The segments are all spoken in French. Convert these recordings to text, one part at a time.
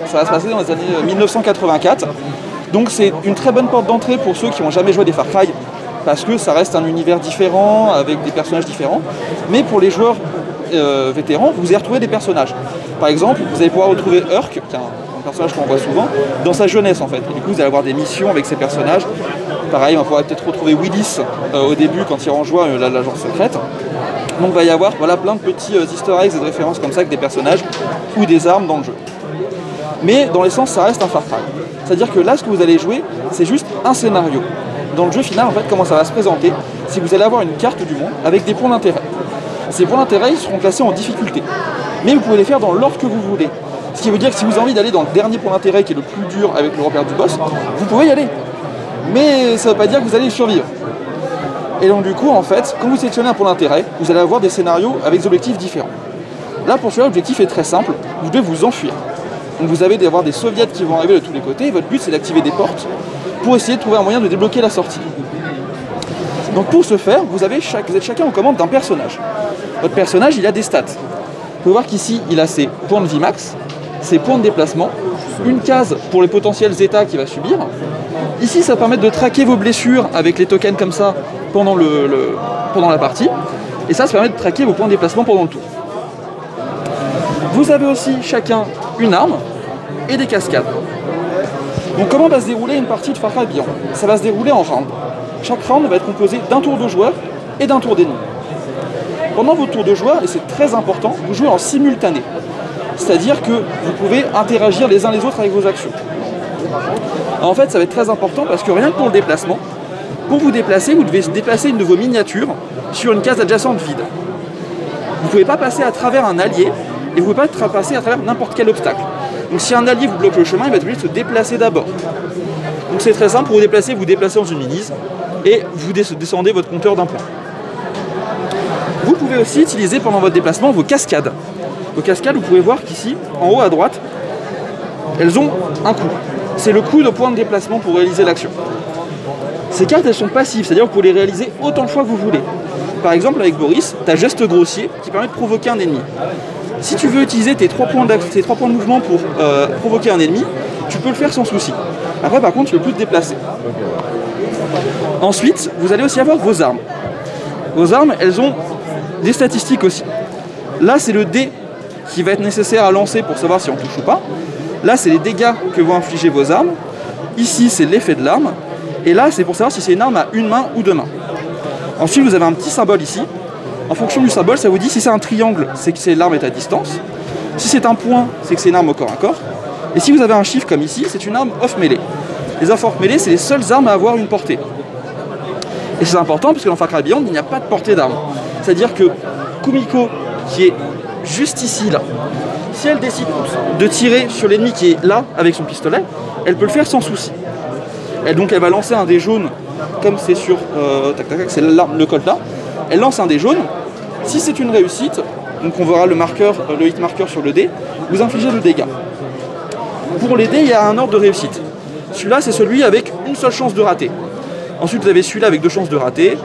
Ça va se passer dans les années 1984. Donc c'est une très bonne porte d'entrée pour ceux qui n'ont jamais joué des Far Cry, parce que ça reste un univers différent, avec des personnages différents. Mais pour les joueurs vétérans, vous allez retrouver des personnages. Par exemple, vous allez pouvoir retrouver Hurk, qui est un personnage qu'on voit souvent, dans sa jeunesse en fait. Et du coup, vous allez avoir des missions avec ces personnages. Pareil, on pourra peut-être retrouver Willis au début quand il rejoint l'agence secrète. Donc il va y avoir plein de petits easter eggs et de références comme ça avec des personnages ou des armes dans le jeu. Mais dans l'essence, ça reste un Far Cry. C'est-à-dire que là, ce que vous allez jouer, c'est juste un scénario. Dans le jeu final, en fait, comment ça va se présenter, c'est que vous allez avoir une carte du monde avec des points d'intérêt. Ces points d'intérêt, ils seront classés en difficulté. Mais vous pouvez les faire dans l'ordre que vous voulez. Ce qui veut dire que si vous avez envie d'aller dans le dernier point d'intérêt, qui est le plus dur avec le repère du boss, vous pouvez y aller. Mais ça ne veut pas dire que vous allez y survivre. Et donc du coup, en fait, quand vous sélectionnez un point d'intérêt, vous allez avoir des scénarios avec des objectifs différents. Là, pour celui-là, l'objectif est très simple. Vous devez vous enfuir. Donc vous avez d'avoir des soviets qui vont arriver de tous les côtés. Et votre but, c'est d'activer des portes pour essayer de trouver un moyen de débloquer la sortie. Donc pour ce faire, vous êtes chacun aux commandes d'un personnage. Votre personnage, il a des stats. Vous pouvez voir qu'ici, il a ses points de vie max, ses points de déplacement, une case pour les potentiels états qu'il va subir. Ici, ça va permettre de traquer vos blessures avec les tokens comme ça pendant la partie. Et ça permet de traquer vos points de déplacement pendant le tour. Vous avez aussi chacun une arme et des cascades. Donc comment va se dérouler une partie de Far Cry Beyond? Ça va se dérouler en round. Chaque round va être composé d'un tour de joueur et d'un tour d'ennemi. Pendant vos tours de joueur, et c'est très important, vous jouez en simultané. C'est-à-dire que vous pouvez interagir les uns les autres avec vos actions. Alors en fait, ça va être très important parce que rien que pour le déplacement, pour vous déplacer, vous devez déplacer une de vos miniatures sur une case adjacente vide. Vous ne pouvez pas passer à travers un allié et vous ne pouvez pas passer à travers n'importe quel obstacle. Donc si un allié vous bloque le chemin, il va être obligé de se déplacer d'abord. Donc c'est très simple, pour vous déplacez dans une minise et vous descendez votre compteur d'un point. Vous pouvez aussi utiliser pendant votre déplacement vos cascades. Vos cascades, vous pouvez voir qu'ici, en haut à droite, elles ont un coût. C'est le coût de point de déplacement pour réaliser l'action. Ces cartes, elles sont passives, c'est-à-dire que vous pouvez les réaliser autant de fois que vous voulez. Par exemple, avec Boris, tu as geste grossier qui permet de provoquer un ennemi. Si tu veux utiliser tes 3 points de mouvement pour provoquer un ennemi, tu peux le faire sans souci. Après, par contre, tu ne peux plus te déplacer. Ensuite, vous allez aussi avoir vos armes. Vos armes, elles ont des statistiques aussi. Là, c'est le dé qui va être nécessaire à lancer pour savoir si on touche ou pas. Là, c'est les dégâts que vont infliger vos armes. Ici, c'est l'effet de l'arme. Et là, c'est pour savoir si c'est une arme à une main ou deux mains. Ensuite, vous avez un petit symbole ici. En fonction du symbole, ça vous dit si c'est un triangle, c'est que l'arme est à distance. Si c'est un point, c'est que c'est une arme au corps à corps. Et si vous avez un chiffre comme ici, c'est une arme off-mêlée. Les armes off-mêlée, c'est les seules armes à avoir une portée. Et c'est important parce que dans Far Cry Beyond, il n'y a pas de portée d'arme. C'est-à-dire que Kumiko, qui est juste ici, là, si elle décide de tirer sur l'ennemi qui est là, avec son pistolet, elle peut le faire sans souci. Et donc elle va lancer un dé jaune, comme c'est sur c'est le col là. Elle lance un dé jaune. Si c'est une réussite, donc on verra le hit marker sur le dé, vous infligez le dégât. Pour les dés, il y a un ordre de réussite. Celui-là, c'est celui avec une seule chance de rater. Ensuite, vous avez celui-là avec 2 chances de rater,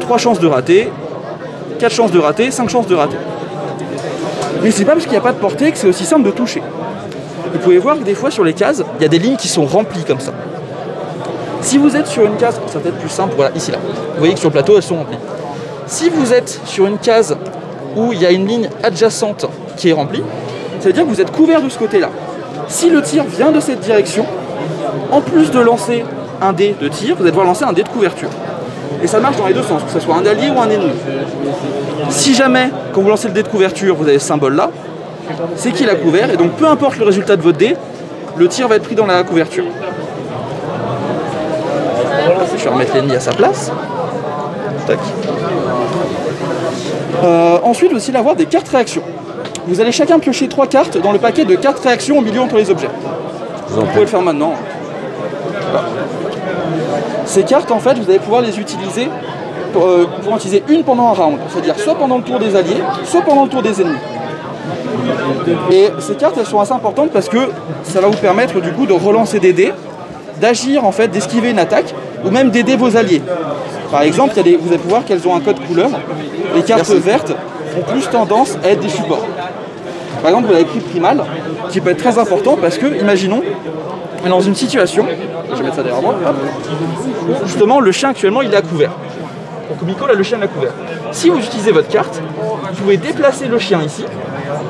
3 chances de rater, 4 chances de rater, 5 chances de rater. Mais c'est pas parce qu'il n'y a pas de portée que c'est aussi simple de toucher. Vous pouvez voir que des fois sur les cases, il y a des lignes qui sont remplies comme ça. Si vous êtes sur une case, ça peut être plus simple, voilà, ici là. Vous voyez que sur le plateau, elles sont remplies. Si vous êtes sur une case où il y a une ligne adjacente qui est remplie, ça veut dire que vous êtes couvert de ce côté-là. Si le tir vient de cette direction, en plus de lancer un dé de tir, vous allez devoir lancer un dé de couverture. Et ça marche dans les deux sens, que ce soit un allié ou un ennemi. Si jamais, quand vous lancez le dé de couverture, vous avez ce symbole-là, c'est qu'il a couvert, et donc peu importe le résultat de votre dé, le tir va être pris dans la couverture. Je vais remettre l'ennemi à sa place. Tac. Ensuite, vous allez avoir des cartes réactions. Vous allez chacun piocher 3 cartes dans le paquet de cartes réactions au milieu entre les objets. Vous pouvez le faire maintenant. Voilà. Ces cartes, en fait, vous allez pouvoir les utiliser pour en utiliser une pendant un round. C'est-à-dire soit pendant le tour des alliés, soit pendant le tour des ennemis. Et ces cartes, elles sont assez importantes parce que ça va vous permettre du coup de relancer des dés, d'agir en fait, d'esquiver une attaque, ou même d'aider vos alliés. Par exemple, vous allez pouvoir qu'elles ont un code couleur. Les cartes vertes ont plus tendance à être des supports. Par exemple, vous avez pris Primal. qui peut être très important parce que, imaginons, on est dans une situation, je vais mettre ça derrière moi, hop, où justement le chien actuellement il est à couvert. Donc Kumiko là le chien est à couvert. Si vous utilisez votre carte, vous pouvez déplacer le chien ici,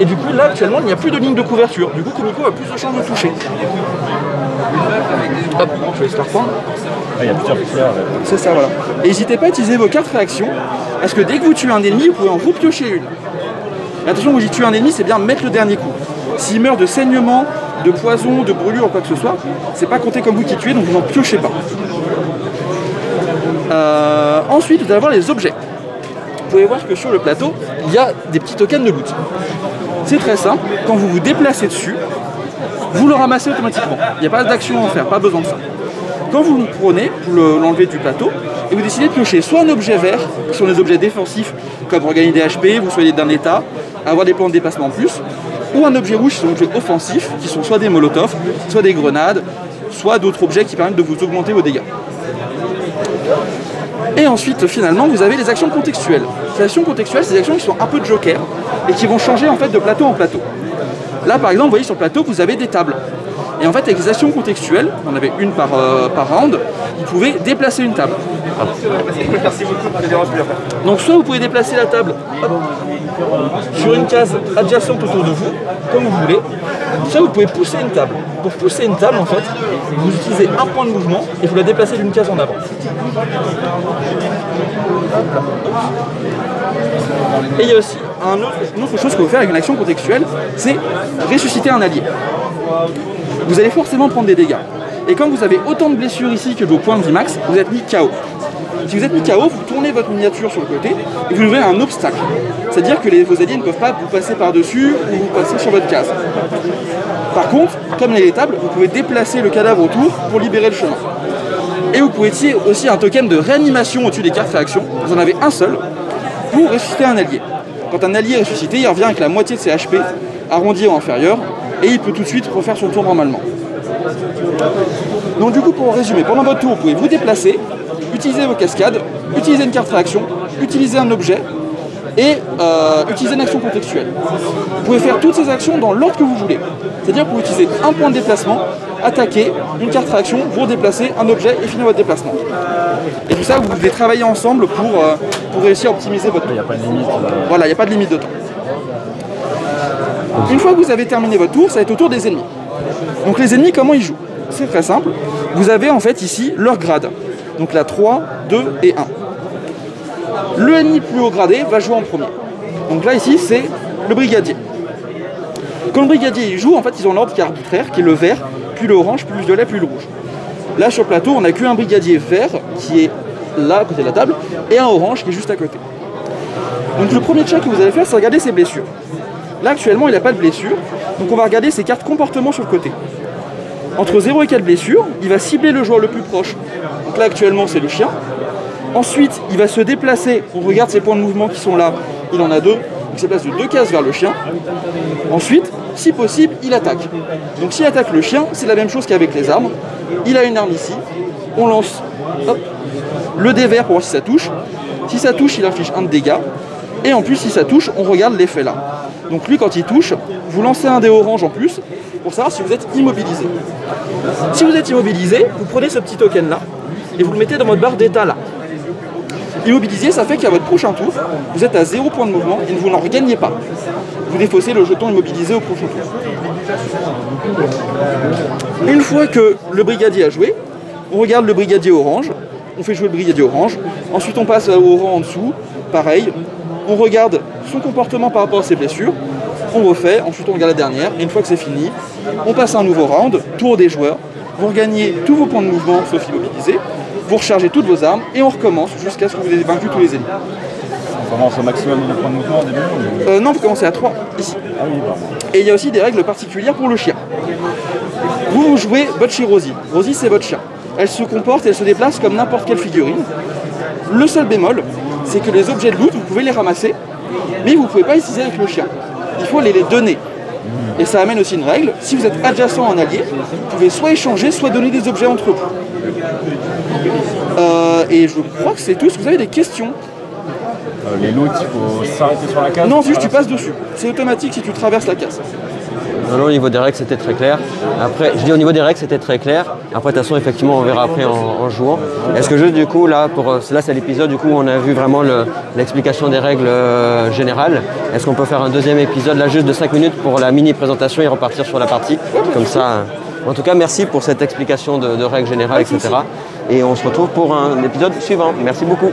et du coup là actuellement il n'y a plus de ligne de couverture. Du coup Kumiko a plus de chance de toucher. Hop, je vais laisser reprendre. Ah, il y a plusieurs pixels. C'est ça, voilà. Et n'hésitez pas à utiliser vos cartes réaction, parce que dès que vous tuez un ennemi, vous pouvez en repiocher une. Et attention, quand je dis tuer un ennemi, c'est bien mettre le dernier coup. S'il meurt de saignement, de poison, de brûlure ou quoi que ce soit, c'est pas compté comme vous qui tuez, donc vous n'en piochez pas. Ensuite, vous allez avoir les objets. Vous pouvez voir que sur le plateau, il y a des petits tokens de loot. C'est très simple, quand vous vous déplacez dessus, vous le ramassez automatiquement. Il n'y a pas d'action à en faire, pas besoin de ça. Quand vous le prenez, vous l'enlevez du plateau, et vous décidez de piocher soit un objet vert, qui sont des objets défensifs, comme regagner des HP, vous soyez d'un état, avoir des plans de déplacement en plus, ou un objet rouge, qui sont des objets offensifs, qui sont soit des molotovs, soit des grenades, soit d'autres objets qui permettent de vous augmenter vos dégâts. Et ensuite, finalement, vous avez les actions contextuelles. Les actions contextuelles, c'est des actions qui sont un peu de joker, et qui vont changer en fait de plateau en plateau. Là, par exemple, vous voyez sur le plateau, vous avez des tables. Et en fait, avec les actions contextuelles, on avait une par round, vous pouvez déplacer une table. Merci beaucoup. Donc soit vous pouvez déplacer la table hop, sur une case adjacente autour de vous, comme vous voulez, soit vous pouvez pousser une table. Pour pousser une table, en fait, vous utilisez un point de mouvement et vous la déplacez d'une case en avant. Et il y a aussi une autre chose que vous faites avec une action contextuelle, c'est ressusciter un allié. Vous allez forcément prendre des dégâts. Et quand vous avez autant de blessures ici que vos points de vie max, vous êtes mis KO. Si vous êtes mis KO, vous tournez votre miniature sur le côté et vous ouvrez un obstacle. C'est-à-dire que vos alliés ne peuvent pas vous passer par-dessus ou vous passer sur votre case. Par contre, comme les tables, vous pouvez déplacer le cadavre autour pour libérer le chemin. Et vous pouvez utiliser aussi un token de réanimation au-dessus des cartes réaction. Vous en avez un seul pour ressusciter un allié. Quand un allié est ressuscité, il revient avec la moitié de ses HP, arrondi ou inférieur, et il peut tout de suite refaire son tour normalement. Donc du coup, pour résumer, pendant votre tour, vous pouvez vous déplacer, utiliser vos cascades, utiliser une carte réaction, utiliser un objet et utiliser une action contextuelle. Vous pouvez faire toutes ces actions dans l'ordre que vous voulez. C'est-à-dire que vous pouvez utiliser un point de déplacement, attaquer, une carte réaction, vous redéplacer, un objet et finir votre déplacement. Et tout ça, vous devez travailler ensemble pour réussir à optimiser votre tour. Il n'y a pas de limite. Voilà, il n'y a pas de limite de temps. Une fois que vous avez terminé votre tour, ça va être au tour des ennemis. Donc les ennemis, comment ils jouent? C'est très simple. Vous avez en fait ici leur grade. Donc la 3, 2 et 1. Le ennemi plus haut gradé va jouer en premier. Donc là ici c'est le brigadier. Quand le brigadier il joue, en fait ils ont l'ordre qui est arbitraire, qui est le vert, puis le orange, puis le violet, puis le rouge. Là sur le plateau on n'a qu'un brigadier vert qui est là à côté de la table et un orange qui est juste à côté. Donc le premier check que vous allez faire c'est regarder ses blessures. Là actuellement il n'a pas de blessure, donc on va regarder ses cartes comportement sur le côté. Entre 0 et 4 blessures, il va cibler le joueur le plus proche. Donc là actuellement c'est le chien. Ensuite il va se déplacer, on regarde ses points de mouvement qui sont là, il en a 2, il se déplace de 2 cases vers le chien. Ensuite, si possible, il attaque. Donc s'il attaque le chien, c'est la même chose qu'avec les armes. Il a une arme ici, on lance hop, le dé vert pour voir si ça touche. Si ça touche, il inflige 1 de dégâts. Et en plus, si ça touche, on regarde l'effet là. Donc lui, quand il touche, vous lancez un dé orange en plus pour savoir si vous êtes immobilisé. Si vous êtes immobilisé, vous prenez ce petit token là et vous le mettez dans votre barre d'état là. Immobilisé, ça fait qu'à votre prochain tour, vous êtes à 0 point de mouvement et vous n'en regagnez pas. Vous défaussez le jeton immobilisé au prochain tour. Une fois que le brigadier a joué, on regarde le brigadier orange, on fait jouer le brigadier orange, ensuite on passe au rang en dessous, pareil, on regarde son comportement par rapport à ses blessures, on refait, ensuite on regarde la dernière, et une fois que c'est fini, on passe à un nouveau round, tour des joueurs, vous regagnez tous vos points de mouvement sauf immobilisé, vous rechargez toutes vos armes et on recommence jusqu'à ce que vous ayez vaincu tous les ennemis. On commence au maximum de points de mouvement au début Non, vous commencez à 3 ici. Ah oui, pardon. Et il y a aussi des règles particulières pour le chien. Vous jouez Butchie Rosie. Rosie c'est votre chien. Elle se comporte et elle se déplace comme n'importe quelle figurine. Le seul bémol, c'est que les objets de loot, vous pouvez les ramasser, mais vous ne pouvez pas les utiliser avec le chien. Il faut les donner. Et ça amène aussi une règle, si vous êtes adjacent à un allié, vous pouvez soit échanger, soit donner des objets entre vous. Et je crois que c'est tout. Est-ce que vous avez des questions? Les loots, il faut s'arrêter sur la case? Non, juste tu passes dessus. C'est automatique si tu traverses la case. Non, au niveau des règles, c'était très clair. Après, je dis au niveau des règles, c'était très clair. Après, de toute façon, effectivement, on verra après en jouant. Est-ce que juste, du coup, là, c'est l'épisode, du coup, où on a vu vraiment l'explication des règles générales. Est-ce qu'on peut faire un deuxième épisode, là, juste de 5 minutes pour la mini-présentation et repartir sur la partie? Comme ça. En tout cas, merci pour cette explication de règles générales, etc. Et on se retrouve pour un épisode suivant. Merci beaucoup.